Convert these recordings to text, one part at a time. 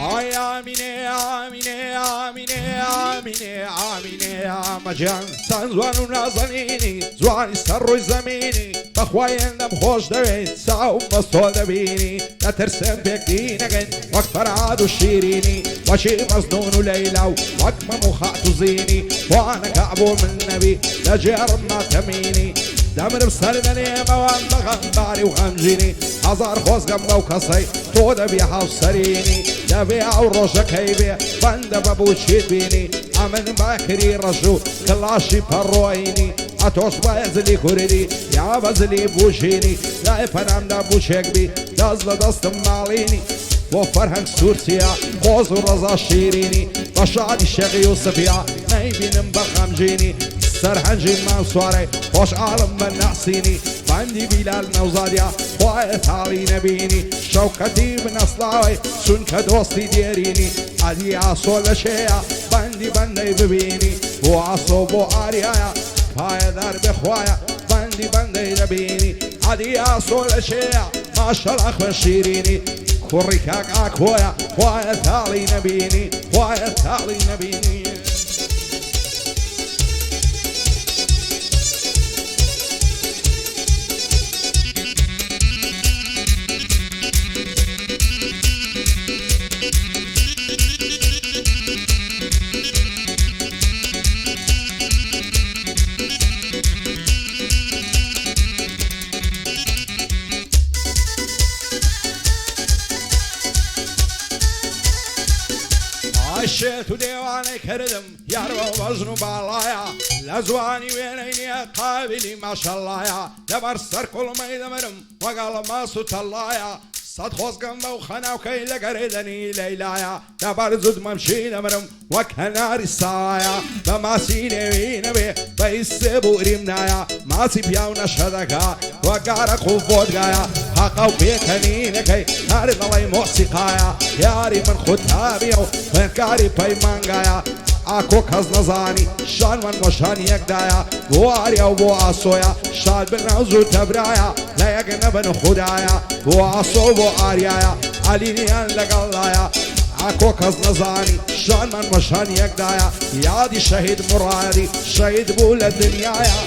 آی آمینه آمینه آمینه آمینه آمینه مجان سان زوان و نازنینی زوانی سر روی زمینی بخواین خوش دوید ساو مستول دبینی نترسم بێکدی نەگەن وەک فەرهاد و شیرینی وەشی مەزنون و لەیلا و وەک مەموخات و زینی وانەکە بۆ من نەبی لە جێڕم ماتەمینی دەمرم سەر دەنێمەوان بەغەمباری و غەمژینی هەزار خۆزگەم بەو کەسەی تۆ دەبی هاوسەرینی دەبێ ئەو ڕۆژەکەی بێ بەندە بەبووچیت بینی ئەمن باکری ڕەش و کڵاشی پەڕۆینی ئەتۆش بەزلی کوردی یا بەزلی بوشینی لای پەنامدا بوشێک بی دەست لە دەستم ماڵینی بۆ فەرهەنگ سوورسیا خۆز و ڕەزا شیرینی بە شادی شێخی یوسفیا نەیبینم بە غەمژینی سەرهەنجی مانسوارەی خۆشحاڵم بە ناسینی بەندی بیلال نەوزادیا خوایە تاڵی نەبینی شەوکەتی بنەسڵاوی چونکە دۆستی دێرینی ئەدی ئاسۆ لە شێیە بەندی بەندەی ببینی بۆ ئاسۆ بۆ ئاریایە پایەدار بخوایە بەندی بەندەی دەبینی ئەدی ئاسۆ لە شێیە ماشەڵا خوێن شیرینی کوڕی کاک ئاکۆیە خوایە تاڵی نەبینی خوایە تاڵی نەبینی شێت و دێوانەی کردم یار بە بەزن و باڵایە لە زوانی وێنەی نییە قابلی ماشەڵایە لەبەر سەر کوڵمەی دەمرم وەگەڵ ماس و تەڵایە سەد خۆزگەم بەو خەناوکەی لەگەڕێدەنی لەیلایە لەبەر زود مەمشی دەمرم وەک هەناری سایە بە ماسی نێوی نەبێ بە ئیسێ بوریم نایە ماسی پیاو نەشە دەکا وەگارە خوفۆدگایە حەقە و پێکەنینەکەی هەر دەڵی مۆسیقایە یاری من خودتابیە و خوێندکاری پەیمانگایە ئاکۆ کەس نەزانی شانمان وەشان یەکدایە بۆ ئاریا و بۆ ئاسۆیە شاد بناو زوو تەبرایە لە یەک نەبن خودایە بۆ ئاسۆ بۆ ئاریایە عەلینیان لەگەڵدایە ئاکۆ کەس نەزانی شانمان وەشان یەکدایە یادی شەهید مڕادی شەهید بوو لە دنیایە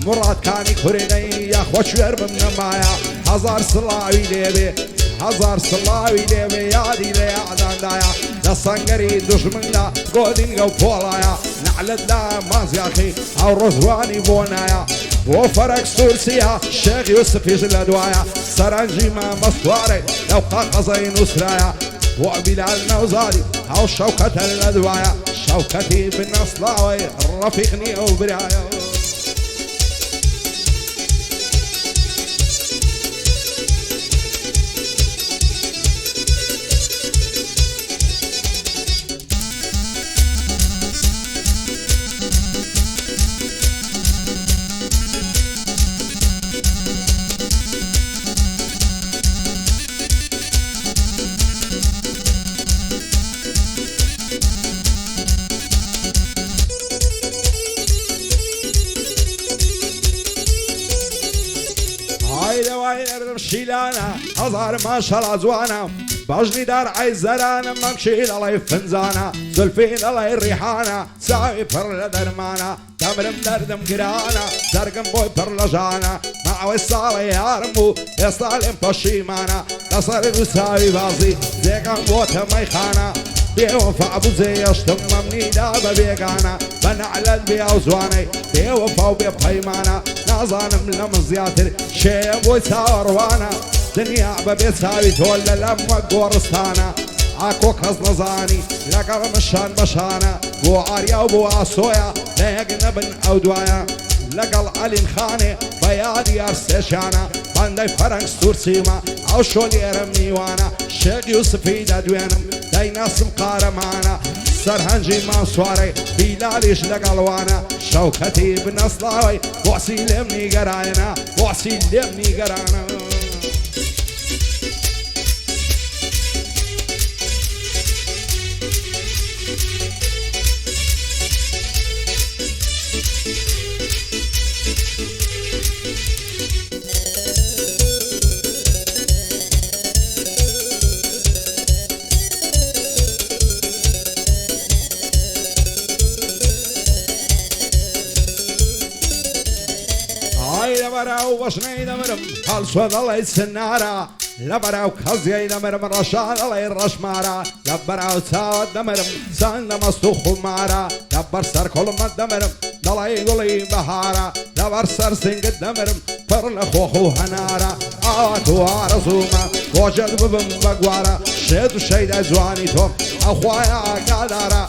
مڕادکانی کوردەی یاخۆ کوێر بم نەمایە هەزار سڵاوی لێبێ هەزار سڵاوی لێبێ یادی لە یاداندایە لە سەنگەری دوژمندا گۆدینگە و پۆڵایە نەعلت لا مازیاخی ئەو ڕۆژوانی بۆ نایە بۆ فەرەک سوورسیە شێخ یوسفیش لە دوایە سەرنجی مامەستوارێ لەو قاقەزەی نووسرایە بۆ بیلال نەوزادی ئەو شەوکەتە لە دوایە شەوکەتی بنەسڵاوی ڕەفیق نییە و برایە شیلانە هەزار ماشەڵا جوانە باژنی دار عەیزەرانە مەمشی دەڵێ فنجانە زولفی دەڵێ ڕیحانە چاوی پڕ لە دەرمانە دەمرم دەردم گرانە دەرگم بۆی پڕ لە ژانە ماوەی ساڵی یارم بوو ئێستا لێم پەشیمانە لەسەر دوو چاوی بازی جێگەم بۆتە مەیخانە بێوەفا بوو جێیەشتم مەمنیدا بە بێگانە بە نەعلەت بێ ئەو جوانەی بێوەفا و بێ پەیمانە نازانم لە من زیاتر شێیە بۆی چاوەڕوانە دنیا بەبێ چاوی تۆ لە لەم وەک گۆڕستانە ئاکۆ کەس نەزانی لەگەڵ مشان بەشانە بۆ ئاریا و بۆ ئاسۆیە لە یەک نەبن ئەو دوایە لەگەڵ عەلیم خانێ بە یادی یار سێشانە بەندەی فەرەنگ سوورسیمە ئەو شۆ لێرەم میوانە شێخ یوسفی دەدوێنم دەیناسم قارەمانە سەرهەنجی مانسوارەی بیلالیش لەگەڵوانە شەوکەتی بنەسڵاوی بۆسی لێم نیگەرانە بۆسی لێم نیگەرانە لبراو بشني دمرم خلصوا الله يسنارا لبراو خزي دمرم رشاد الله يرشمارا لبراو ساوت دمرم سان مستو خمارا لبر سر كل مد دمرم دلای گلی بهارا لبر سر سنگ دمرم پرل خوخو هنارا آتو آرزوما وجد ببم بگوارا شد شید جوانی تو اخوایا قدارا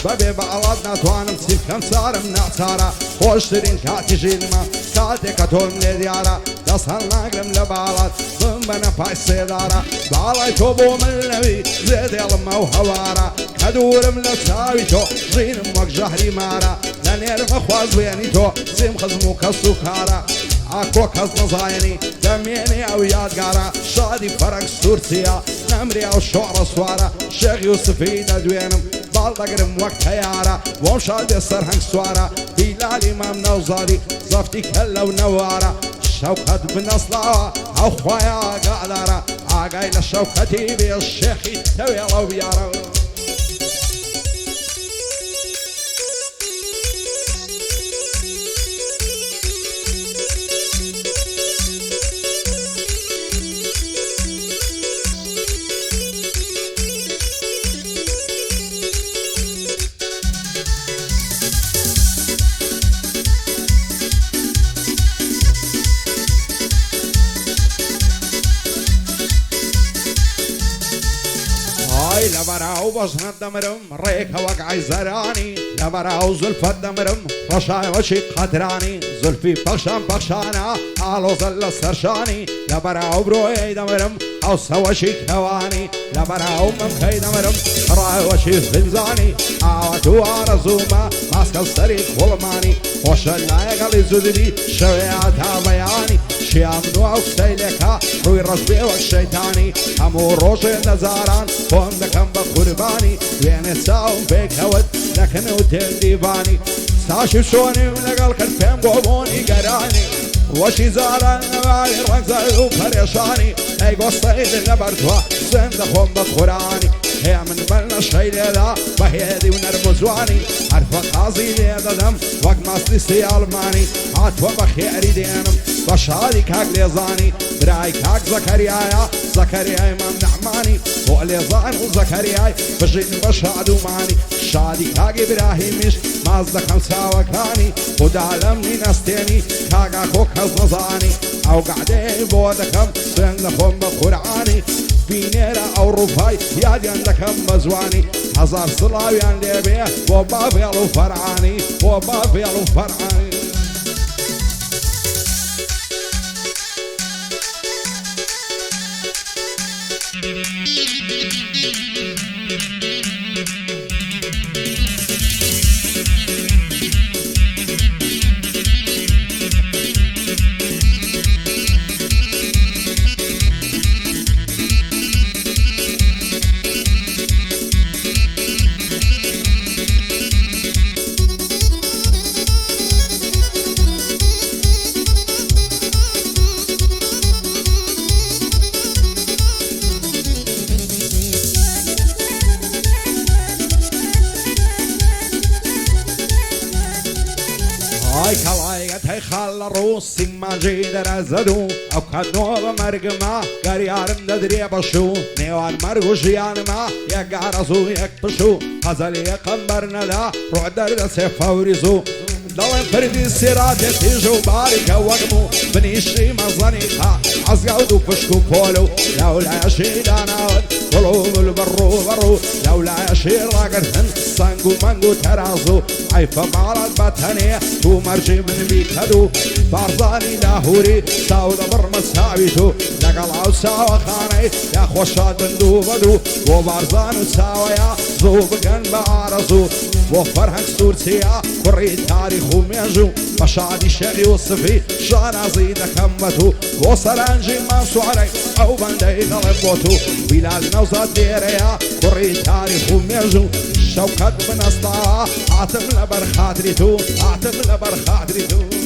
ببی بالاد نتوانم سیف کم سارم نعسارا خوشترین کاتی جیلما کاتی کتولم لیدیارا دستان نگرم لبالاد بم بنا پای سیدارا بالای تو بو من نبی زید علم و هوارا كدورم لساوي تو زينم وك جهري مارا لنيرم اخواز بياني تو زيم خزمو كالسوكارا اكو كز نزايني دميني او يادقارا شادي فرق سورسيا نمري او شعر سوارا شيخ يوسفي دوينم بالدقرم وقت هيارا ومشادي السرهنگ سوارا بلال امام نوزاري زفتي كلا ونوارا شوقت بن اصلاوا او خوايا قادارا عاقاي لشوقتي بالشيخ يتوي الله بيارا لبراو بزن دمرم ريكا وقعي زراني لبراو زلف دمرم رشاي وشي قدراني زلفي بخشان بخشانا آلو زل سرشاني لبراو بروي دمرم او سوشي كواني لبراو ممكي دمرم راي وشي فنزاني آواتو آرزوما ماسك السريق ولماني وشنا يقلي زدري شوياتا بياني شيام نوعك سيلكا روي رجبي والشيطاني همو روشي نزاران فندكم بقرباني وين ساوم بيك هود لكن ودين ديفاني ساشي شوني ولقل كالفين قوموني قراني وشي زاران نبالي رقزي وفريشاني اي قصيد نبرتوا سندخهم بقراني هي من بلنا شي ليدا بهيدي ونرمزواني عرفة قاضي ليدا دم وق مصلي سي الماني عطوة بخيري دينم بشاري كاك ليزاني براي كاك زكريايا زكرياي امام نعماني وليزان وزكرياي بجين بشادو ماني شادي كاك ابراهيميش مازدكم ساوكاني ودعلمني نستيني كاك اخوك هزنزاني او قعدي بودكم سندخهم بقرعاني بينيرا او رفاي يادي عندكم مزواني هزار صلاويان ليبيه وبا فيلو فرعاني وبا فيلو فرعاني كلايقت خال الروس ما جيد رزدو او كدنو بمرقما قريارم ندري بشو نيوان مرقو جيان ما يقارزو يكبشو غزل يقنبرنا لا روح درد سيفا ورزو ضل فردي السيرات يتيجو بارك وقمو بنيشي مزانيخا عزقودو فشكو بولو لولا يشيد انا قلوب البرو برو لولا يشير راقرهن سانقو مانقو ترازو عيفا مارد باتهنية تو مرجي من بيكدو بارزاني لاهوري ساود برمس ساويتو لقلعو ساوا خاني يا خوشاد بندو بدو وبارزانو ساويا زوبقن بارزو وفرهنك سورسيا قري تاريخ وميجو مشادي الشيخ يوسفي شانازي دكمتو وصلانجي ماسو علي او بندي غلبوتو بلال نوزاد ديريا قري تاريخ وميجو شوكت من أصطاها عاتم لبر خاطريتو عاتم لبر خاطريتو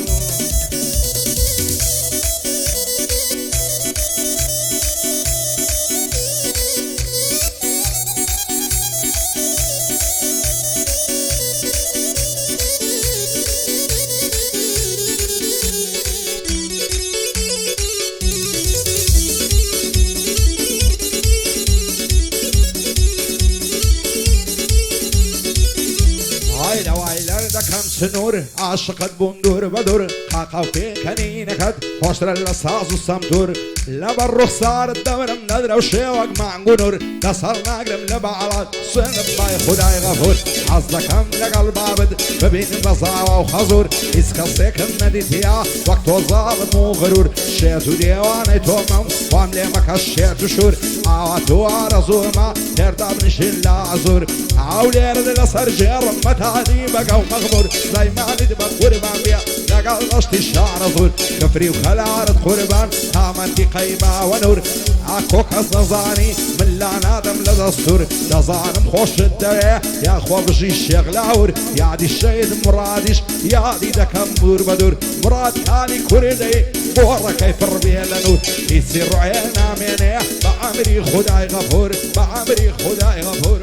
ويلر دكم سنور عاشقت بندور بدور حقا في كنينكت حشر اللصاص السمتور لبر رخصار الدمر مندر وشيوك معنقنور دصر ناقرم لبعلات سنب باي خداي غفور عزدكم لقلب عبد ببين بصاوة وخزور اسكسيكم نديتيا وقت وظالم وغرور شيتو ديواني تومم وعملي مكا شيتو شور عواتو عرزور ما ترداب نشيل لعزور عولير للصر جيرم متعدي بقى ومغمور زي ما ندبق قربان بيا لقل غشتي الشعر زور كفري وخلارة قربان هامنتي قيمة ونور عكوك الزنزاني من لعنادم لدى السور دزانم خوش الدوية يا اخوة بجي الشيخ لاور يعدي الشيد مرادش يعدي دكم بور بدور مراد كاني كردي بورا كيف الربيع لنور يصير عينا مني بعمري خداي غفور بعمري خداي غفور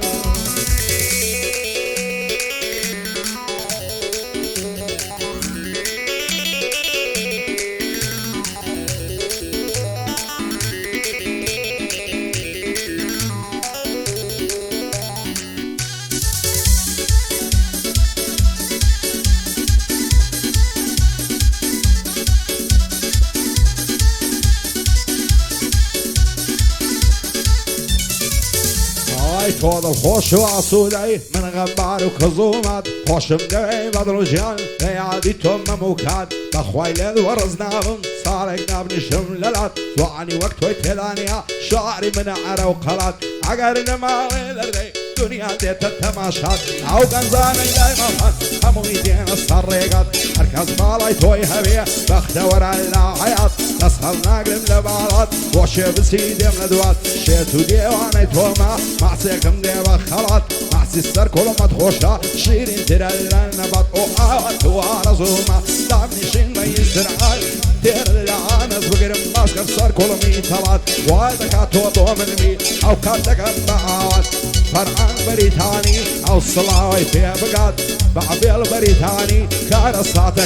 فوضى الخوش وعصودي من غبار وكظومات خوش مدعي بدر جان ليعادي توم موكات بخويلد ورزناهم صارقنا بنشم للات زواني وقت ويتلانيا شعري من عرا وقلات عقرنا ما ويلردي دنيا ديت التماشات او قنزان اللي مفهد همو يدين السريقات مركز مالاي توي هبيه بختور على حيات نسهل ناقلم لبالات وشي بسيدي من دوات شيتو ديواني توما معسيكم ديبا خلات معسي السر كل ما تخوشا شيرين ترلن نبات وآوات وارزوما دامني شين ما يسرعال دير العانس بقرم ماسكر سر كل ميتالات وايدكات وضومن مي او كاتك بعوات فرعان بريتاني او الصلاوي في بقات بعبيل بريتاني كارسات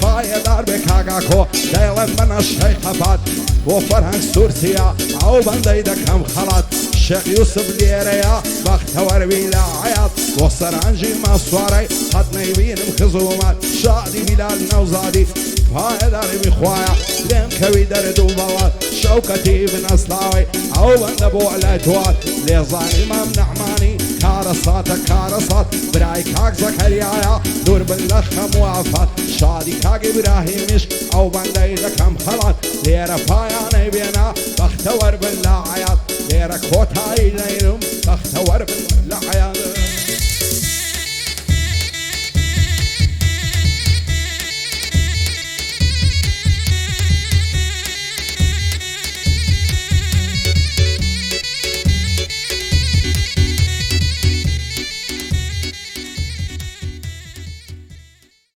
فايا دار بكاكاكو دايلن من الشيخ فات وفرهنگ سورسيا او بندي دكم خلات الشيخ يوسف ليريا بختور بلا عياط وصر عنجي مصواري خطني بين مخزومات شادي بلال نوزادي فايا داري بخوايا لين كوي درد وبوات شوكتي بن اصلاوي او بندبو على توات ليزاني مام نعماني كارسات براي كاك زكريايا دور باللخم وافات شادي كاك ابراهيمش او بندي دكم خلات ليرا فايا نبينا بختور بالله عياط ليرا كوتاي لينم بختور بالله عياط